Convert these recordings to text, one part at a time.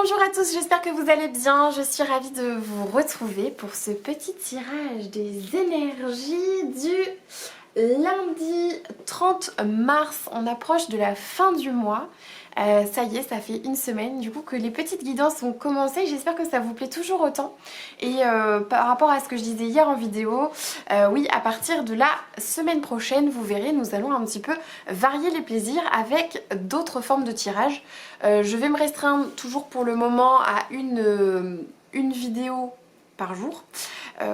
Bonjour à tous, j'espère que vous allez bien. Je suis ravie de vous retrouver pour ce petit tirage des énergies du lundi 30 mars. On approche de la fin du mois. Ça y est, ça fait une semaine du coup que les petites guidances ont commencé. J'espère que ça vous plaît toujours autant. Et par rapport à ce que je disais hier en vidéo, oui, à partir de la semaine prochaine, vous verrez, nous allons un petit peu varier les plaisirs avec d'autres formes de tirage. Je vais me restreindre toujours pour le moment à une vidéo par jour.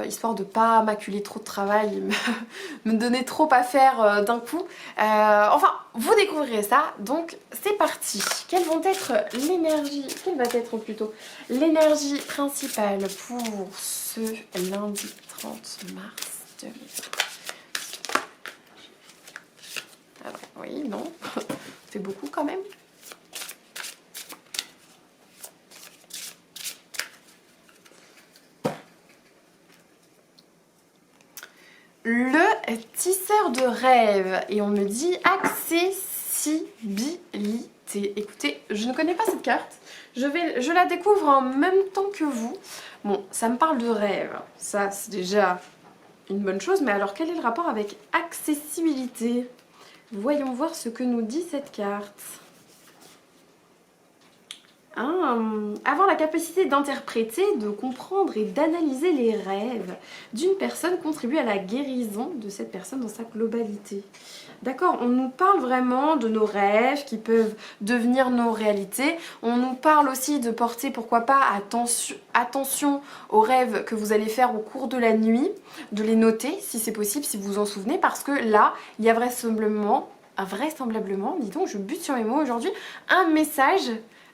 Histoire de pas m'acculer trop de travail, me donner trop à faire d'un coup. Enfin, vous découvrirez ça, donc c'est parti. Quelle va être plutôt l'énergie principale pour ce lundi 30 mars 2020? Alors, oui, non, c'est beaucoup quand même. Le tisseur de rêve, et on me dit accessibilité. Écoutez, je ne connais pas cette carte, je la découvre en même temps que vous. Bon, ça me parle de rêve, ça c'est déjà une bonne chose, mais alors quel est le rapport avec accessibilité? Voyons voir ce que nous dit cette carte. Avoir la capacité d'interpréter, de comprendre et d'analyser les rêves d'une personne contribue à la guérison de cette personne dans sa globalité. D'accord, on nous parle vraiment de nos rêves qui peuvent devenir nos réalités. On nous parle aussi de porter, pourquoi pas, attention aux rêves que vous allez faire au cours de la nuit, de les noter si c'est possible, si vous vous en souvenez, parce que là, il y a vraisemblablement, dis donc, je bute sur mes mots aujourd'hui, un message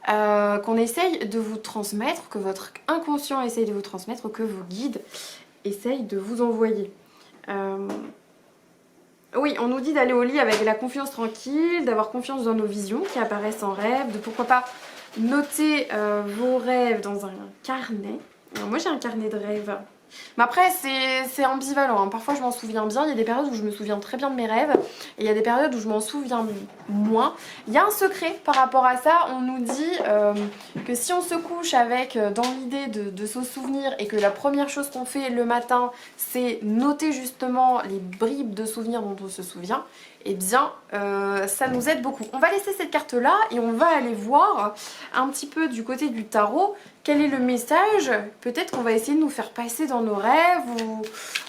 qu'on essaye de vous transmettre, que votre inconscient essaye de vous transmettre, que vos guides essayent de vous envoyer. Oui, on nous dit d'aller au lit avec la confiance tranquille, d'avoir confiance dans nos visions qui apparaissent en rêve, de pourquoi pas noter vos rêves dans un carnet. Alors moi j'ai un carnet de rêves. Mais après c'est ambivalent, hein. Parfois je m'en souviens bien, il y a des périodes où je me souviens très bien de mes rêves et il y a des périodes où je m'en souviens moins. Il y a un secret par rapport à ça, on nous dit que si on se couche avec dans l'idée de se souvenir et que la première chose qu'on fait le matin c'est noter justement les bribes de souvenirs dont on se souvient, eh bien ça nous aide beaucoup. On va laisser cette carte là et on va aller voir un petit peu du côté du tarot quel est le message. Peut-être qu'on va essayer de nous faire passer dans nos rêves ou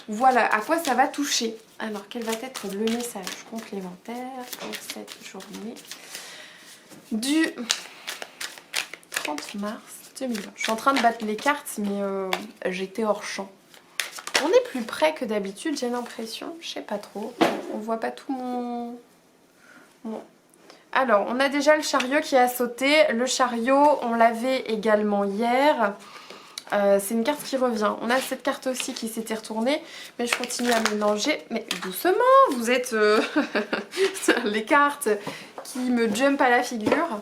voilà à quoi ça va toucher. Alors quel va être le message complémentaire pour cette journée du 30 mars 2020. Je suis en train de battre les cartes mais j'étais hors champ. On est plus près que d'habitude, j'ai l'impression. Je sais pas trop. On voit pas tout mon... Bon. Alors, on a déjà le chariot qui a sauté. Le chariot, on l'avait également hier. C'est une carte qui revient. On a cette carte aussi qui s'était retournée. Mais je continue à mélanger. Mais doucement, vous êtes... les cartes qui me jumpent à la figure.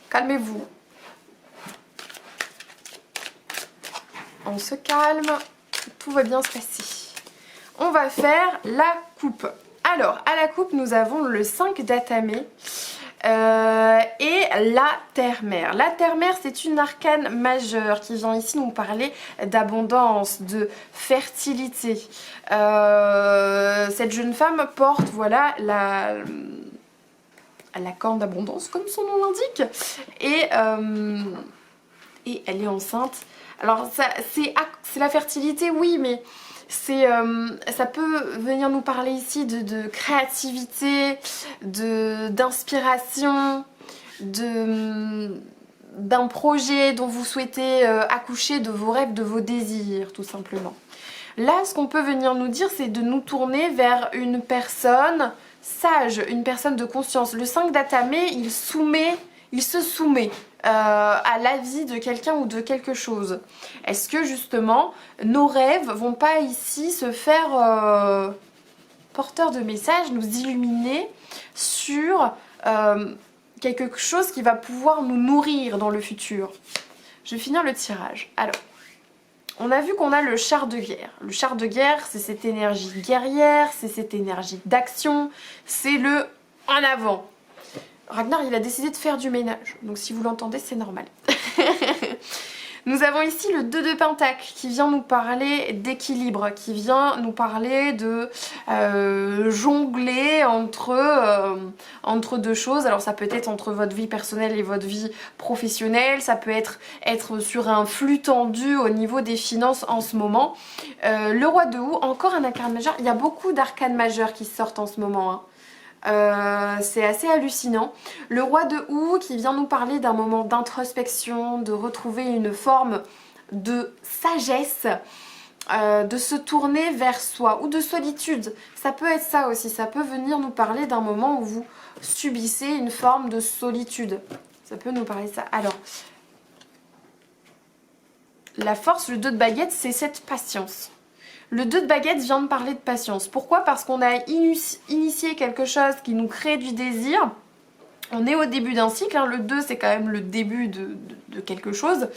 Calmez-vous. On se calme. Tout va bien se passer. On va faire la coupe. Alors, à la coupe, nous avons le 5 d'Atamé et la Terre-Mère. La Terre-Mère, c'est une arcane majeure qui vient ici nous parler d'abondance, de fertilité. Cette jeune femme porte, voilà, la corne d'abondance, comme son nom l'indique. Et elle est enceinte. Alors, c'est la fertilité, oui, mais... ça peut venir nous parler ici de créativité, d'inspiration, d'un projet dont vous souhaitez accoucher, de vos rêves, de vos désirs, tout simplement. Là, ce qu'on peut venir nous dire, c'est de nous tourner vers une personne sage, une personne de conscience. Le 5 d'Atamé, il se soumet à l'avis de quelqu'un ou de quelque chose. Est-ce que justement nos rêves vont pas ici se faire porteurs de messages, nous illuminer sur quelque chose qui va pouvoir nous nourrir dans le futur? Je vais finir le tirage. Alors, on a vu qu'on a le char de guerre. Le char de guerre, c'est cette énergie guerrière, c'est cette énergie d'action, c'est le en avant. Ragnar, il a décidé de faire du ménage, donc si vous l'entendez, c'est normal. Nous avons ici le 2 de Pentacle qui vient nous parler d'équilibre, qui vient nous parler de jongler entre deux choses. Alors ça peut être entre votre vie personnelle et votre vie professionnelle, ça peut être sur un flux tendu au niveau des finances en ce moment. Le roi de Houx, encore un arcane majeur. Il y a beaucoup d'arcanes majeurs qui sortent en ce moment, hein. C'est assez hallucinant. Le roi de Houx qui vient nous parler d'un moment d'introspection, de retrouver une forme de sagesse, de se tourner vers soi ou de solitude. Ça peut être ça aussi, ça peut venir nous parler d'un moment où vous subissez une forme de solitude. Ça peut nous parler de ça. Alors, la force, le 2 de baguette, c'est cette patience. Le 2 de baguette vient de parler de patience. Pourquoi? Parce qu'on a initié quelque chose qui nous crée du désir. On est au début d'un cycle, hein. Le 2 c'est quand même le début de quelque chose.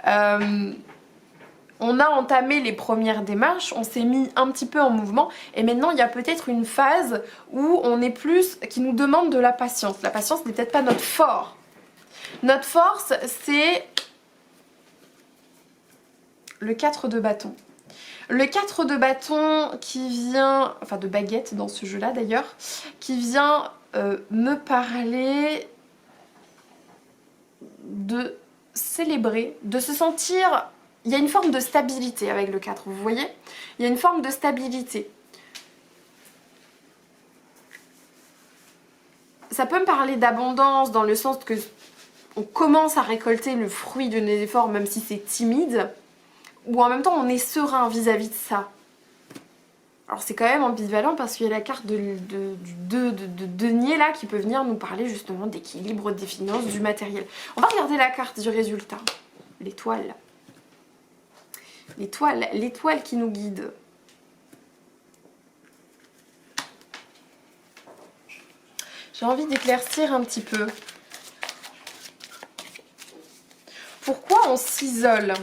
On a entamé les premières démarches, on s'est mis un petit peu en mouvement et maintenant il y a peut-être une phase où on est plus, qui nous demande de la patience. La patience n'est peut-être pas notre fort. Notre force c'est le 4 de bâton. Le 4 de bâton qui vient, enfin de baguette dans ce jeu-là d'ailleurs, qui vient me parler de célébrer, de se sentir... Il y a une forme de stabilité avec le 4, vous voyez? Il y a une forme de stabilité. Ça peut me parler d'abondance dans le sens que on commence à récolter le fruit de nos efforts même si c'est timide. Ou en même temps on est serein vis-à-vis de ça. Alors c'est quand même ambivalent parce qu'il y a la carte du 2 de denier là qui peut venir nous parler justement d'équilibre, des finances, du matériel. On va regarder la carte du résultat. L'étoile. L'étoile qui nous guide. J'ai envie d'éclaircir un petit peu. Pourquoi on s'isole ?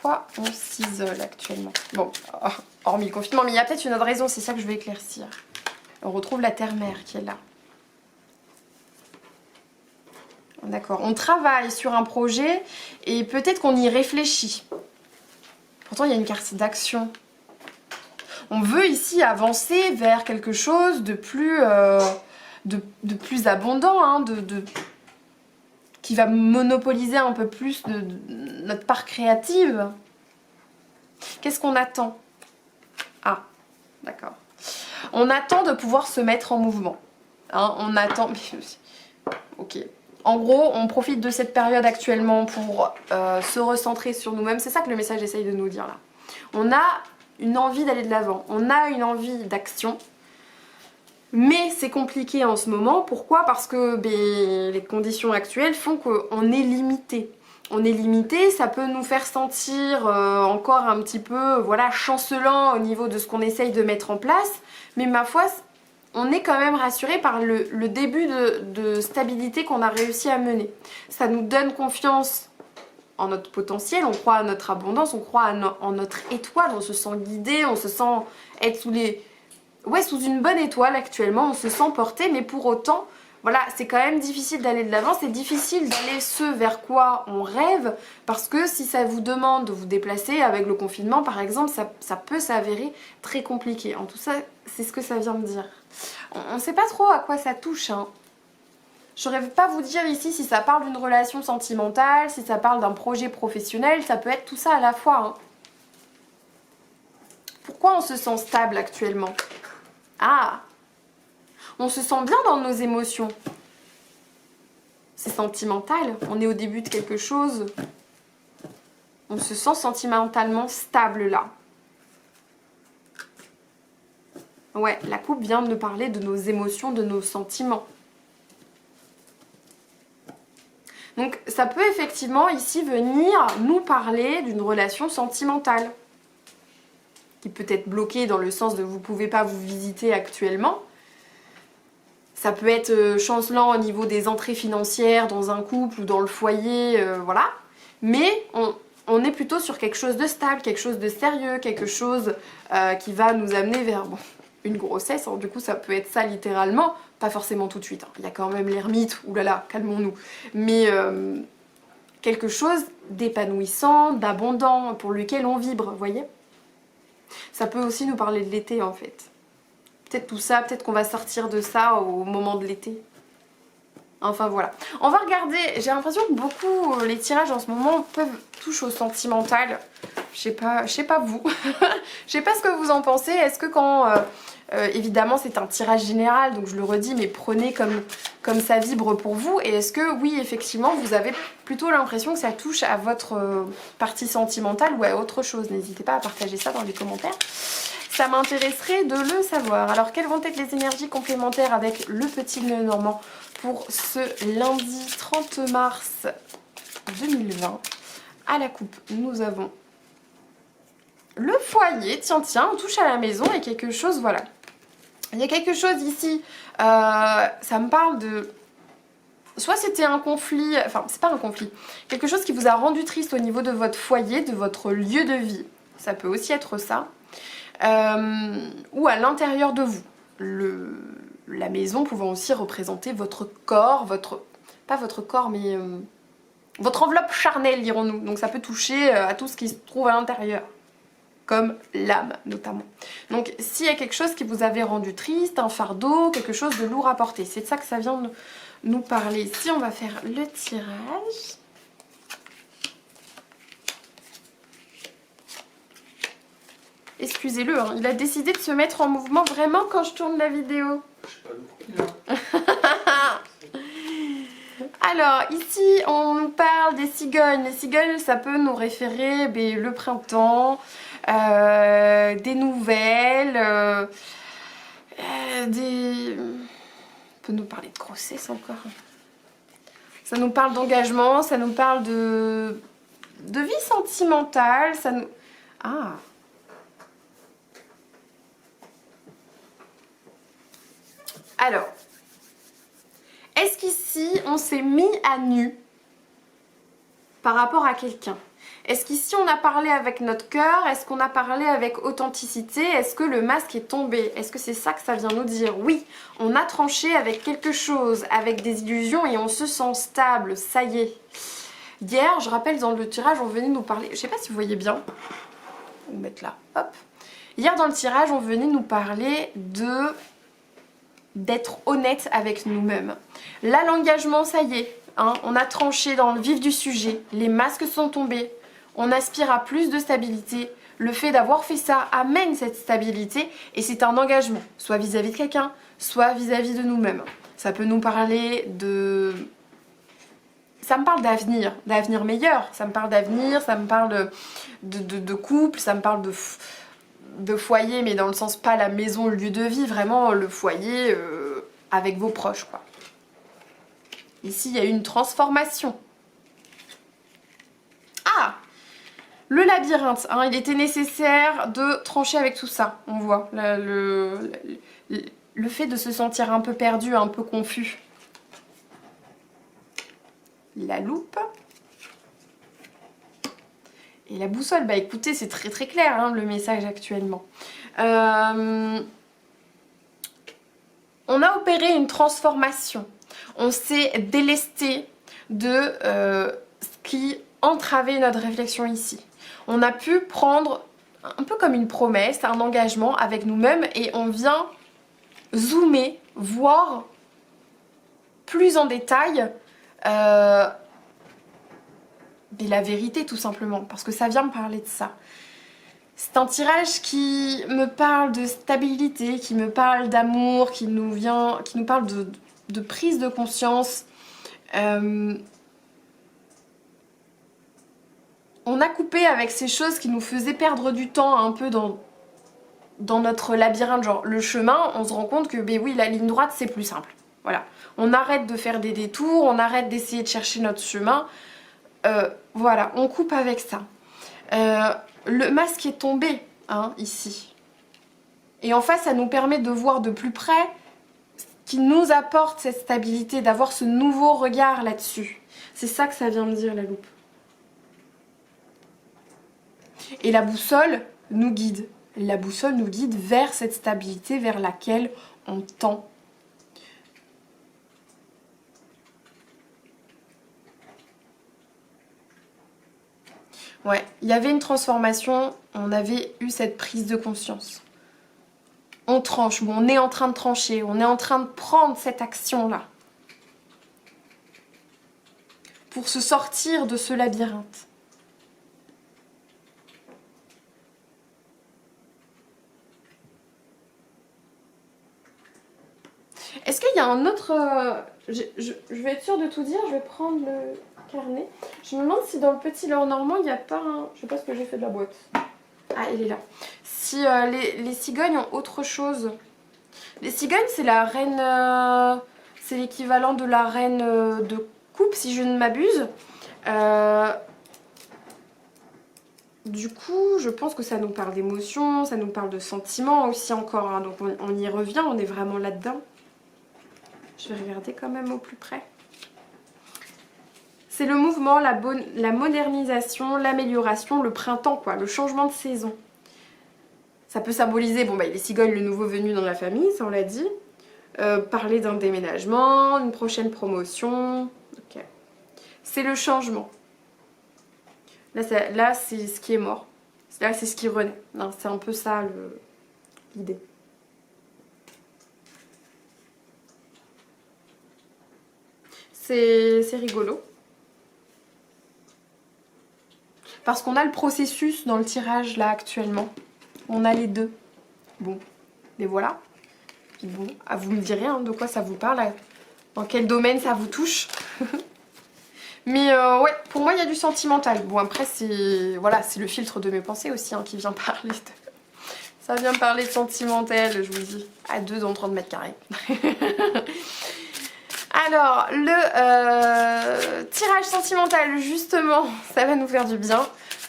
Pourquoi on s'isole actuellement? Bon, hormis le confinement, mais il y a peut-être une autre raison, c'est ça que je vais éclaircir. On retrouve la terre-mère qui est là. D'accord, on travaille sur un projet et peut-être qu'on y réfléchit. Pourtant, il y a une carte d'action. On veut ici avancer vers quelque chose de plus, plus abondant, hein, qui va monopoliser un peu plus de notre part créative. Qu'est-ce qu'on attend? Ah, d'accord. On attend de pouvoir se mettre en mouvement. Hein, on attend... Ok. En gros, on profite de cette période actuellement pour se recentrer sur nous-mêmes. C'est ça que le message essaye de nous dire là. On a une envie d'aller de l'avant. On a une envie d'action. Mais c'est compliqué en ce moment. Pourquoi? Parce que les conditions actuelles font qu'on est limité. On est limité, ça peut nous faire sentir encore un petit peu voilà, chancelant au niveau de ce qu'on essaye de mettre en place. Mais ma foi, on est quand même rassuré par le début de stabilité qu'on a réussi à mener. Ça nous donne confiance en notre potentiel, on croit à notre abondance, on croit en notre étoile, on se sent guidé, on se sent être sous une bonne étoile actuellement, on se sent porté, mais pour autant, voilà, c'est quand même difficile d'aller de l'avant, c'est difficile d'aller ce vers quoi on rêve, parce que si ça vous demande de vous déplacer avec le confinement par exemple, ça peut s'avérer très compliqué. En tout ça, c'est ce que ça vient me dire. On ne sait pas trop à quoi ça touche, hein. Je ne saurais pas vous dire ici si ça parle d'une relation sentimentale, si ça parle d'un projet professionnel, ça peut être tout ça à la fois, hein. Pourquoi on se sent stable actuellement? Ah, on se sent bien dans nos émotions. C'est sentimental, on est au début de quelque chose. On se sent sentimentalement stable là. Ouais, la coupe vient de nous parler de nos émotions, de nos sentiments. Donc ça peut effectivement ici venir nous parler d'une relation sentimentale. Qui peut être bloquée dans le sens de vous ne pouvez pas vous visiter actuellement. Ça peut être chancelant au niveau des entrées financières dans un couple ou dans le foyer, voilà. Mais on est plutôt sur quelque chose de stable, quelque chose de sérieux, quelque chose qui va nous amener vers une grossesse. Du coup, ça peut être ça littéralement, pas forcément tout de suite. Il y a quand même l'ermite, oulala, calmons-nous. Mais quelque chose d'épanouissant, d'abondant, pour lequel on vibre, vous voyez. Ça peut aussi nous parler de l'été en fait. Peut-être tout ça, peut-être qu'on va sortir de ça au moment de l'été. Enfin voilà. On va regarder, j'ai l'impression que beaucoup les tirages en ce moment touchent au sentimental. Je sais pas vous. Je sais pas ce que vous en pensez. Est-ce que quand... évidemment c'est un tirage général, donc je le redis, mais prenez comme ça vibre pour vous. Et est-ce que oui, effectivement, vous avez plutôt l'impression que ça touche à votre partie sentimentale ou à autre chose? N'hésitez pas à partager ça dans les commentaires. Ça m'intéresserait de le savoir. Alors, quelles vont être les énergies complémentaires avec le petit Lenormand pour ce lundi 30 mars 2020? À la coupe, nous avons le foyer. Tiens, on touche à la maison et quelque chose, voilà. Il y a quelque chose ici, ça me parle de... Soit c'était un conflit, enfin, c'est pas un conflit. Quelque chose qui vous a rendu triste au niveau de votre foyer, de votre lieu de vie. Ça peut aussi être ça. Ou à l'intérieur de vous. La maison pouvant aussi représenter votre corps, pas votre corps, mais votre enveloppe charnelle, dirons-nous. Donc ça peut toucher à tout ce qui se trouve à l'intérieur, comme l'âme notamment. Donc s'il y a quelque chose qui vous avait rendu triste, un fardeau, quelque chose de lourd à porter, c'est de ça que ça vient de nous parler. Ici, on va faire le tirage. Excusez-le, hein, il a décidé de se mettre en mouvement vraiment quand je tourne la vidéo. Alors, ici, on nous parle des cigognes. Les cigognes, ça peut nous référer le printemps, des nouvelles, on peut nous parler de grossesse encore. Ça nous parle d'engagement, ça nous parle de vie sentimentale, ça nous... Ah. Alors, est-ce qu'ici on s'est mis à nu par rapport à quelqu'un? Est-ce qu'ici on a parlé avec notre cœur? Est-ce qu'on a parlé avec authenticité? Est-ce que le masque est tombé? Est-ce que c'est ça que ça vient nous dire? Oui, on a tranché avec quelque chose, avec des illusions et on se sent stable, ça y est. Hier, je rappelle, dans le tirage, on venait nous parler, je sais pas si vous voyez bien, on va mettre là, hop. Hier dans le tirage, on venait nous parler d'être honnête avec nous-mêmes. Là, l'engagement, ça y est, hein, on a tranché dans le vif du sujet, les masques sont tombés, on aspire à plus de stabilité. Le fait d'avoir fait ça amène cette stabilité et c'est un engagement, soit vis-à-vis de quelqu'un, soit vis-à-vis de nous-mêmes. Ça peut nous parler de... Ça me parle d'avenir meilleur, ça me parle d'avenir, ça me parle de couple, ça me parle de foyer, mais dans le sens pas la maison, le lieu de vie, vraiment le foyer avec vos proches, quoi. Ici, il y a eu une transformation. Ah! Le labyrinthe, hein, il était nécessaire de trancher avec tout ça, on voit. Le fait de se sentir un peu perdu, un peu confus. La loupe. Et la boussole, bah écoutez, c'est très très clair hein, le message actuellement. On a opéré une transformation. On s'est délesté de ce qui entravait notre réflexion ici. On a pu prendre un peu comme une promesse, un engagement avec nous-mêmes et on vient zoomer, voir plus en détail la vérité tout simplement, parce que ça vient me parler de ça. C'est un tirage qui me parle de stabilité, qui me parle d'amour, qui nous parle de prise de conscience. On a coupé avec ces choses qui nous faisaient perdre du temps un peu dans notre labyrinthe, genre le chemin, on se rend compte que ben oui, la ligne droite c'est plus simple. Voilà, on arrête de faire des détours, on arrête d'essayer de chercher notre chemin. Voilà, on coupe avec ça. Le masque est tombé, hein, ici. Et en fait, ça nous permet de voir de plus près ce qui nous apporte cette stabilité, d'avoir ce nouveau regard là-dessus. C'est ça que ça vient me dire, la loupe. Et la boussole nous guide. La boussole nous guide vers cette stabilité vers laquelle on tend. Ouais, il y avait une transformation, on avait eu cette prise de conscience. On tranche, ou on est en train de trancher, on est en train de prendre cette action-là. Pour se sortir de ce labyrinthe. Est-ce qu'il y a un autre... je vais être sûre de tout dire, je vais prendre le carnet. Je me demande si dans le petit Lenormand, il n'y a pas un... Je sais pas ce que j'ai fait de la boîte. Ah, il est là. Si les cigognes ont autre chose. Les cigognes, c'est la reine... c'est l'équivalent de la reine de coupe, si je ne m'abuse. Du coup, je pense que ça nous parle d'émotions, ça nous parle de sentiments aussi encore. Hein. Donc on y revient, on est vraiment là-dedans. Je vais regarder quand même au plus près. C'est le mouvement, la modernisation, l'amélioration, le printemps, quoi, le changement de saison. Ça peut symboliser, bon bah les cigognes, le nouveau venu dans la famille, ça on l'a dit. Parler d'un déménagement, une prochaine promotion. Okay. C'est le changement. Là c'est ce qui est mort. Là c'est ce qui renaît. C'est un peu ça l'idée. C'est rigolo. Parce qu'on a le processus dans le tirage là actuellement. On a les deux. Bon, et voilà. Puis bon, vous me direz hein, de quoi ça vous parle, dans quel domaine ça vous touche. Mais ouais, pour moi il y a du sentimental. Bon après c'est voilà, c'est le filtre de mes pensées aussi hein, qui vient parler de... Ça vient parler de sentimental, je vous dis. À 2 dans 30 mètres carrés. Alors, le tirage sentimental, justement, ça va nous faire du bien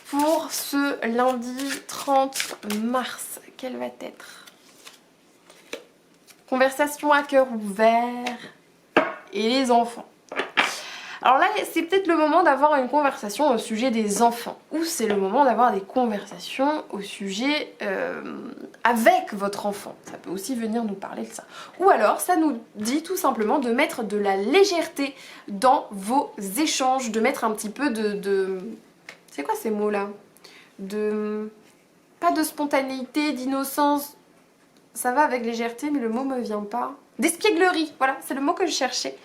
pour ce lundi 30 mars. Quel va être? Conversation à cœur ouvert et les enfants. Alors là, c'est peut-être le moment d'avoir une conversation au sujet des enfants. Ou c'est le moment d'avoir des conversations au sujet avec votre enfant. Ça peut aussi venir nous parler de ça. Ou alors, ça nous dit tout simplement de mettre de la légèreté dans vos échanges. De mettre un petit peu de... C'est quoi ces mots-là? Pas de spontanéité, d'innocence. Ça va avec légèreté, mais le mot me vient pas. D'espièglerie, voilà, c'est le mot que je cherchais.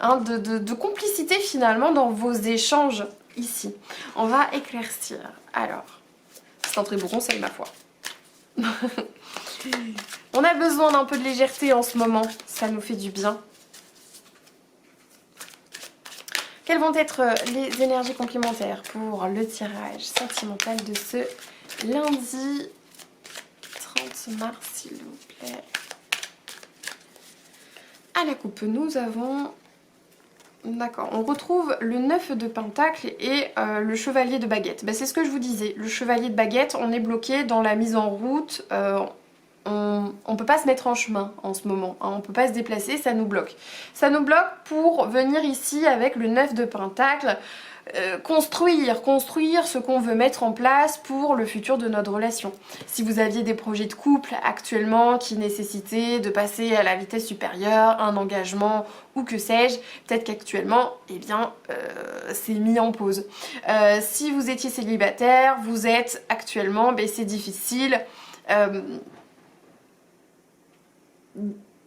Hein, de complicité finalement dans vos échanges ici. On va éclaircir. Alors, c'est un très beau conseil ma foi. On a besoin d'un peu de légèreté en ce moment, ça nous fait du bien. Quelles vont être les énergies complémentaires pour le tirage sentimental de ce lundi 30 mars s'il vous plaît? À la coupe, nous avons... D'accord, on retrouve le 9 de pentacle et le chevalier de baguette. Ben, c'est ce que je vous disais, le chevalier de baguette, on est bloqué dans la mise en route, on ne peut pas se mettre en chemin en ce moment, hein, on ne peut pas se déplacer, ça nous bloque. Ça nous bloque pour venir ici avec le 9 de pentacle, construire ce qu'on veut mettre en place pour le futur de notre relation. Si vous aviez des projets de couple actuellement qui nécessitaient de passer à la vitesse supérieure, un engagement ou que sais-je, peut-être qu'actuellement, eh bien, c'est mis en pause. Si vous étiez célibataire, vous êtes actuellement, ben, c'est difficile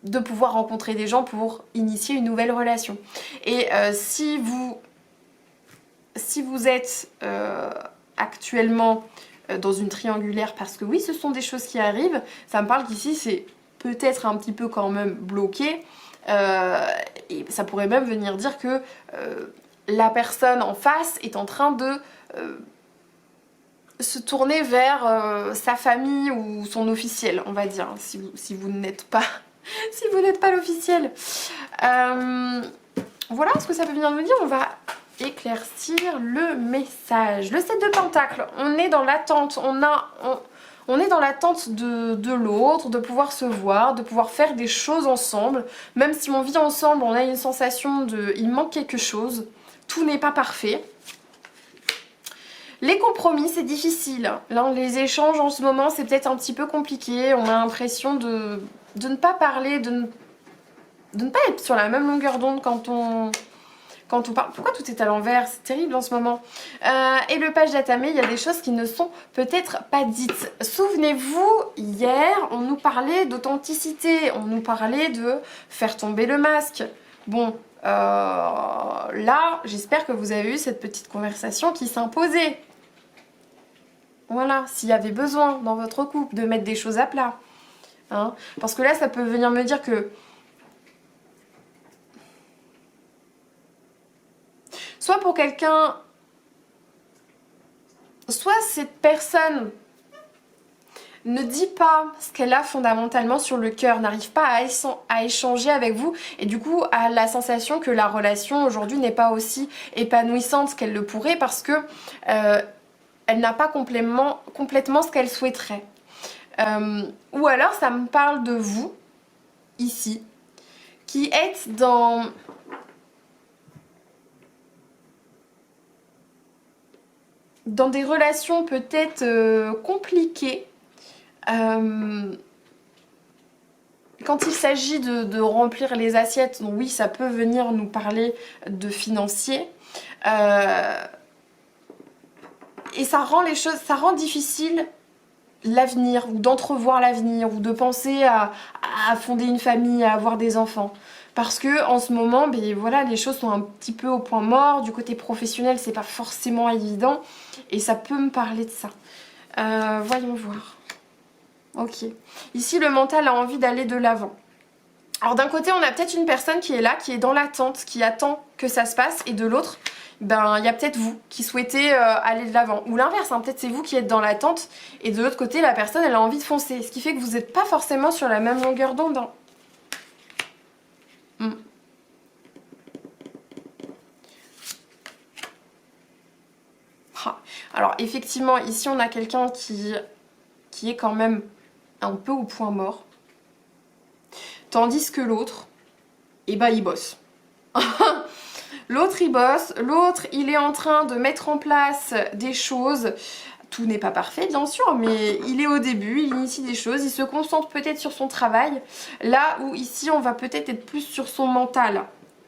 de pouvoir rencontrer des gens pour initier une nouvelle relation. Et si vous êtes actuellement dans une triangulaire, parce que oui, ce sont des choses qui arrivent, ça me parle qu'ici c'est peut-être un petit peu quand même bloqué, et ça pourrait même venir dire que la personne en face est en train de se tourner vers sa famille ou son officiel, on va dire, si vous n'êtes pas si vous n'êtes pas l'officiel. Voilà ce que ça peut venir nous dire. On va éclaircir le message. Le 7 de pentacle, on est dans l'attente, on est dans l'attente de l'autre, de pouvoir se voir, de pouvoir faire des choses ensemble. Même si on vit ensemble, on a une sensation il manque quelque chose, tout n'est pas parfait. Les compromis, c'est difficile. Là, les échanges en ce moment, c'est peut-être un petit peu compliqué. On a l'impression de ne pas parler, de ne pas être sur la même longueur d'onde quand on parle. Pourquoi tout est à l'envers? C'est terrible en ce moment. Et le page d'Atame, il y a des choses qui ne sont peut-être pas dites. Souvenez-vous, hier, on nous parlait d'authenticité. On nous parlait de faire tomber le masque. Bon, là, j'espère que vous avez eu cette petite conversation qui s'imposait. Voilà, s'il y avait besoin dans votre couple de mettre des choses à plat. Hein, parce que là, ça peut venir me dire que soit pour quelqu'un, soit cette personne ne dit pas ce qu'elle a fondamentalement sur le cœur, n'arrive pas à échanger avec vous et du coup a la sensation que la relation aujourd'hui n'est pas aussi épanouissante qu'elle le pourrait parce que elle n'a pas complètement ce qu'elle souhaiterait. Ou alors ça me parle de vous, ici, qui êtes dans des relations peut-être compliquées. Quand il s'agit de remplir les assiettes, donc oui, ça peut venir nous parler de financier. Et ça rend les choses, ça rend difficile l'avenir, ou d'entrevoir l'avenir, ou de penser à fonder une famille, à avoir des enfants. Parce que en ce moment, ben voilà, les choses sont un petit peu au point mort. Du côté professionnel, c'est pas forcément évident. Et ça peut me parler de ça. Voyons voir. Ok. Ici, le mental a envie d'aller de l'avant. Alors d'un côté, on a peut-être une personne qui est là, qui est dans l'attente, qui attend que ça se passe. Et de l'autre, ben il y a peut-être vous qui souhaitez aller de l'avant. Ou l'inverse, hein, peut-être c'est vous qui êtes dans l'attente. Et de l'autre côté, la personne, elle a envie de foncer. Ce qui fait que vous n'êtes pas forcément sur la même longueur d'onde. Hein. Alors effectivement, ici on a quelqu'un qui est quand même un peu au point mort. Tandis que l'autre, eh ben il bosse. L'autre il bosse, l'autre il est en train de mettre en place des choses. Tout n'est pas parfait bien sûr, mais il est au début, il initie des choses, il se concentre peut-être sur son travail. Là où ici on va peut-être être plus sur son mental.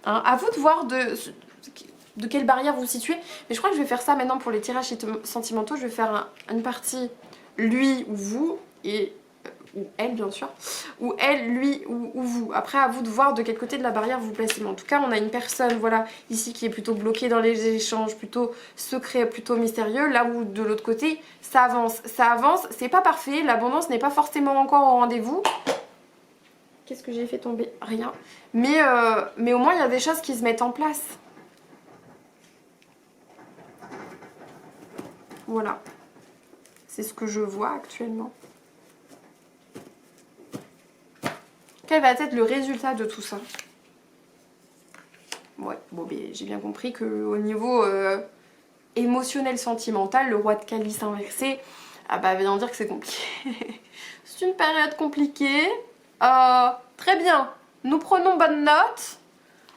Hein, à vous de voir de quelle barrière vous vous situez. Mais je crois que je vais faire ça maintenant pour les tirages sentimentaux. Je vais faire une partie lui ou vous et ou elle bien sûr, ou elle, lui ou vous. Après à vous de voir de quel côté de la barrière vous vous placez. Mais en tout cas on a une personne voilà ici qui est plutôt bloquée dans les échanges, plutôt secret, plutôt mystérieux. Là où de l'autre côté ça avance, c'est pas parfait, l'abondance n'est pas forcément encore au rendez-vous. Qu'est-ce que j'ai fait tomber? Rien. Mais au moins il y a des choses qui se mettent en place. Voilà, c'est ce que je vois actuellement. Quel va être le résultat de tout ça? Ouais, bon, ben, j'ai bien compris qu'au niveau émotionnel, sentimental, le roi de calice inversé, ah bah, vient dire que c'est compliqué. C'est une période compliquée. Très bien, nous prenons bonne note.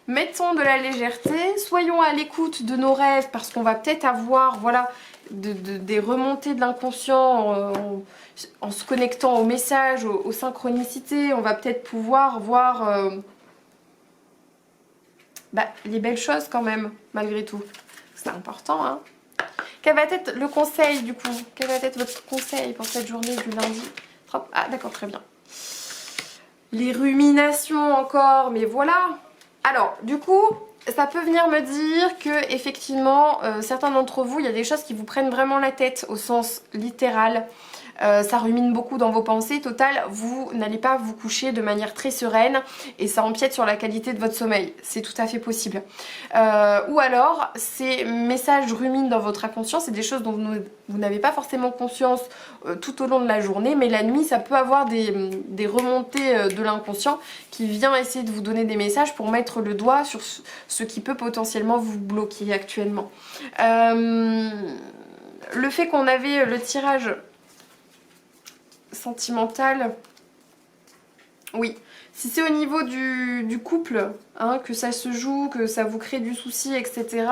Mettons de la légèreté, soyons à l'écoute de nos rêves parce qu'on va peut-être avoir voilà, des remontées de l'inconscient en se connectant aux messages, aux synchronicités. On va peut-être pouvoir voir les belles choses quand même, malgré tout. C'est important, hein. Quel va être le conseil du coup? Quel va être votre conseil pour cette journée du lundi? Ah d'accord, très bien. Les ruminations encore, mais voilà. Alors, du coup, ça peut venir me dire que effectivement, certains d'entre vous, il y a des choses qui vous prennent vraiment la tête au sens littéral. Ça rumine beaucoup dans vos pensées. Total, vous n'allez pas vous coucher de manière très sereine et ça empiète sur la qualité de votre sommeil. C'est tout à fait possible. Ou alors, ces messages ruminent dans votre inconscient. C'est des choses dont vous n'avez pas forcément conscience tout au long de la journée. Mais la nuit, ça peut avoir des remontées de l'inconscient qui vient essayer de vous donner des messages pour mettre le doigt sur ce qui peut potentiellement vous bloquer actuellement. Le fait qu'on avait le tirage sentimental, oui, si c'est au niveau du couple, hein, que ça se joue, que ça vous crée du souci, etc.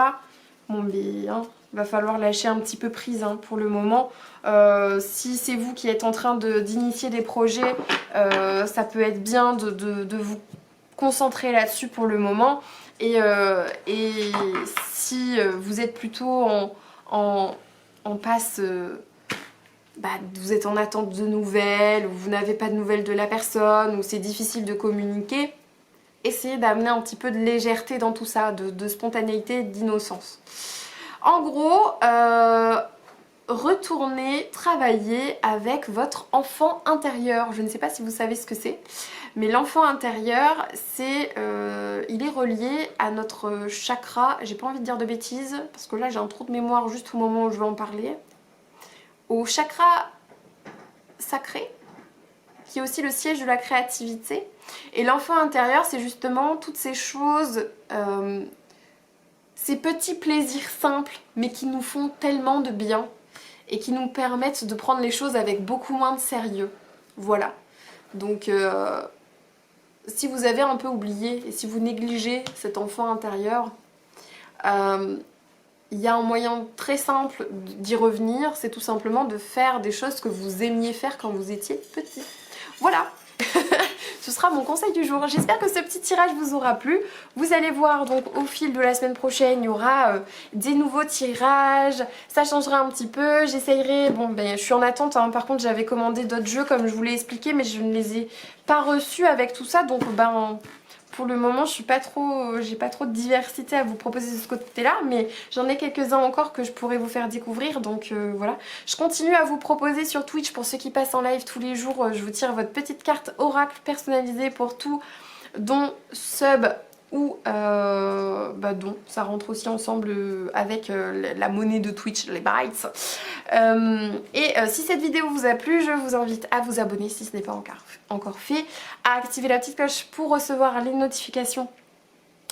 Bon, mais hein, va falloir lâcher un petit peu prise hein, pour le moment. Si c'est vous qui êtes en train d'initier des projets, ça peut être bien de vous concentrer là-dessus pour le moment. Et si vous êtes plutôt en passe... vous êtes en attente de nouvelles, ou vous n'avez pas de nouvelles de la personne, ou c'est difficile de communiquer, essayez d'amener un petit peu de légèreté dans tout ça, de spontanéité, d'innocence. En gros, retournez travailler avec votre enfant intérieur. Je ne sais pas si vous savez ce que c'est, mais l'enfant intérieur, il est relié à notre chakra, j'ai pas envie de dire de bêtises, parce que là j'ai un trou de mémoire juste au moment où je vais en parler, au chakra sacré, qui est aussi le siège de la créativité. Et l'enfant intérieur, c'est justement toutes ces choses, ces petits plaisirs simples, mais qui nous font tellement de bien et qui nous permettent de prendre les choses avec beaucoup moins de sérieux. Voilà. Donc, si vous avez un peu oublié et si vous négligez cet enfant intérieur, il y a un moyen très simple d'y revenir, c'est tout simplement de faire des choses que vous aimiez faire quand vous étiez petit. Voilà. Ce sera mon conseil du jour. J'espère que ce petit tirage vous aura plu. Vous allez voir donc au fil de la semaine prochaine, il y aura des nouveaux tirages. Ça changera un petit peu. J'essayerai... Bon, je suis en attente. Hein. Par contre, j'avais commandé d'autres jeux comme je vous l'ai expliqué, mais je ne les ai pas reçus avec tout ça. Donc, pour le moment, j'ai pas trop de diversité à vous proposer de ce côté-là, mais j'en ai quelques-uns encore que je pourrais vous faire découvrir, donc voilà. Je continue à vous proposer sur Twitch, pour ceux qui passent en live tous les jours, je vous tire votre petite carte oracle personnalisée pour tout, dont sub ou don, ça rentre aussi ensemble avec la monnaie de Twitch, les bytes. Si cette vidéo vous a plu, je vous invite à vous abonner si ce n'est pas encore fait, à activer la petite cloche pour recevoir les notifications,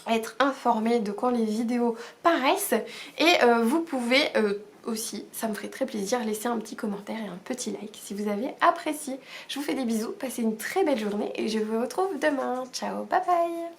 être informé de quand les vidéos paraissent, et vous pouvez aussi, ça me ferait très plaisir, laisser un petit commentaire et un petit like si vous avez apprécié. Je vous fais des bisous, passez une très belle journée et je vous retrouve demain. Ciao, bye bye.